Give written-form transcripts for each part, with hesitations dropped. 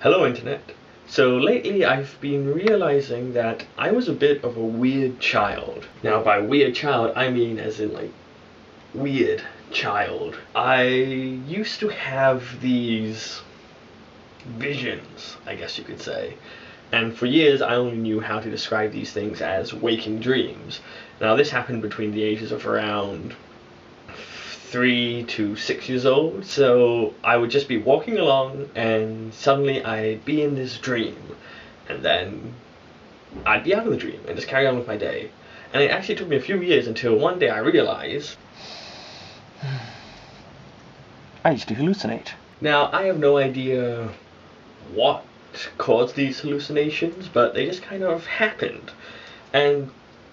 Hello Internet. So lately I've been realizing that I was a bit of a weird child. Now by weird child I mean as in like weird child. I used to have these visions, I guess you could say. And for years I only knew how to describe these things as waking dreams. Now this happened between the ages of around 3 to 6 years old. So I would just be walking along and suddenly I'd be in this dream and then I'd be out of the dream and just carry on with my day. And it actually took me a few years until one day I realized I used to hallucinate. Now I have no idea what caused these hallucinations, but they just kind of happened. And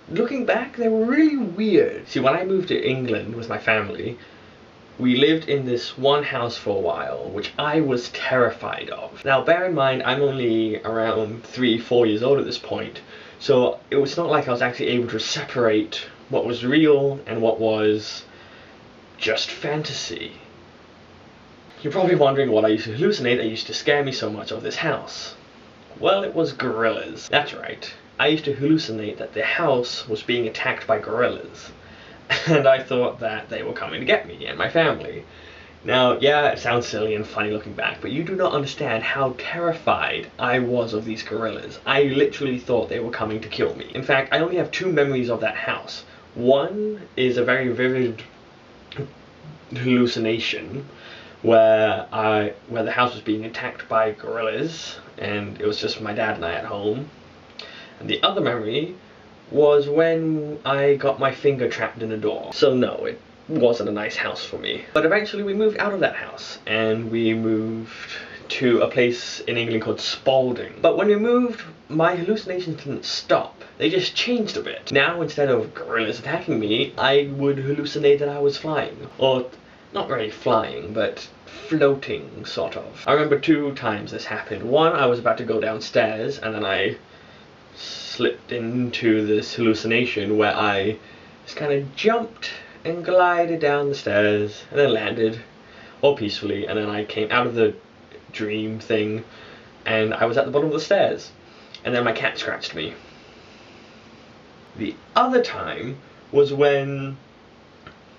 looking back, they were really weird. See, when I moved to England with my family, we lived in this one house for a while, which I was terrified of. Now, bear in mind, I'm only around 3-4 years old at this point, so it was not like I was actually able to separate what was real and what was just fantasy. You're probably wondering what I used to hallucinate that used to scare me so much of this house. Well, it was gorillas. That's right. I used to hallucinate that the house was being attacked by gorillas. And I thought that they were coming to get me and my family. Now, yeah, it sounds silly and funny looking back, but you do not understand how terrified I was of these gorillas. I literally thought they were coming to kill me. In fact, I only have 2 memories of that house. One is a very vivid hallucination where the house was being attacked by gorillas, and it was just my dad and I at home. And the other memory was when I got my finger trapped in a door. So no, it wasn't a nice house for me. But eventually we moved out of that house and we moved to a place in England called Spalding. But when we moved, my hallucinations didn't stop. They just changed a bit. Now, instead of gorillas attacking me, I would hallucinate that I was flying. Or not really flying, but floating, sort of. I remember 2 times this happened. One, I was about to go downstairs, and then I slipped into this hallucination where I just kind of jumped and glided down the stairs, and then landed all peacefully, and then I came out of the dream thing, and I was at the bottom of the stairs, and then my cat scratched me. The other time was when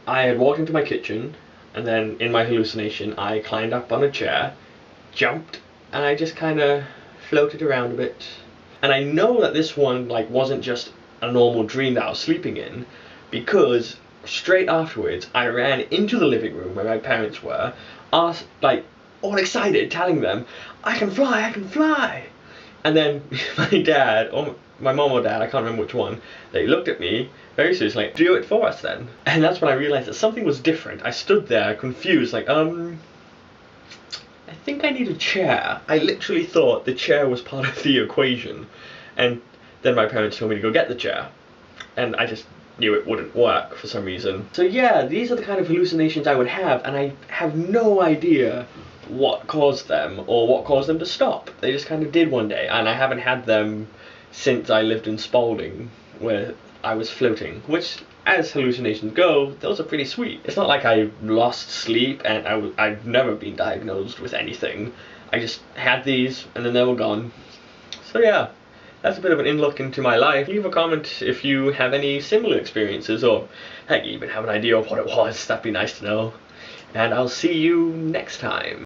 I had walked into my kitchen, and then in my hallucination I climbed up on a chair, jumped, and I just kind of floated around a bit. And I know that this one wasn't just a normal dream that I was sleeping in, because straight afterwards I ran into the living room where my parents were, all excited, telling them, I can fly, I can fly! And then my dad, or my mom or dad, I can't remember which one, they looked at me very seriously, like, do it for us then. And that's when I realized that something was different. I stood there confused, like, I think I need a chair. I literally thought the chair was part of the equation. And then my parents told me to go get the chair. And I just knew it wouldn't work for some reason. So yeah, these are the kind of hallucinations I would have, and I have no idea what caused them or what caused them to stop. They just kind of did one day, and I haven't had them since I lived in Spalding, where I was floating, which, as hallucinations go, those are pretty sweet. It's not like I lost sleep and I've never been diagnosed with anything. I just had these and then they were gone. So yeah, that's a bit of an in-look into my life. Leave a comment if you have any similar experiences, or heck, you even have an idea of what it was. That'd be nice to know. And I'll see you next time.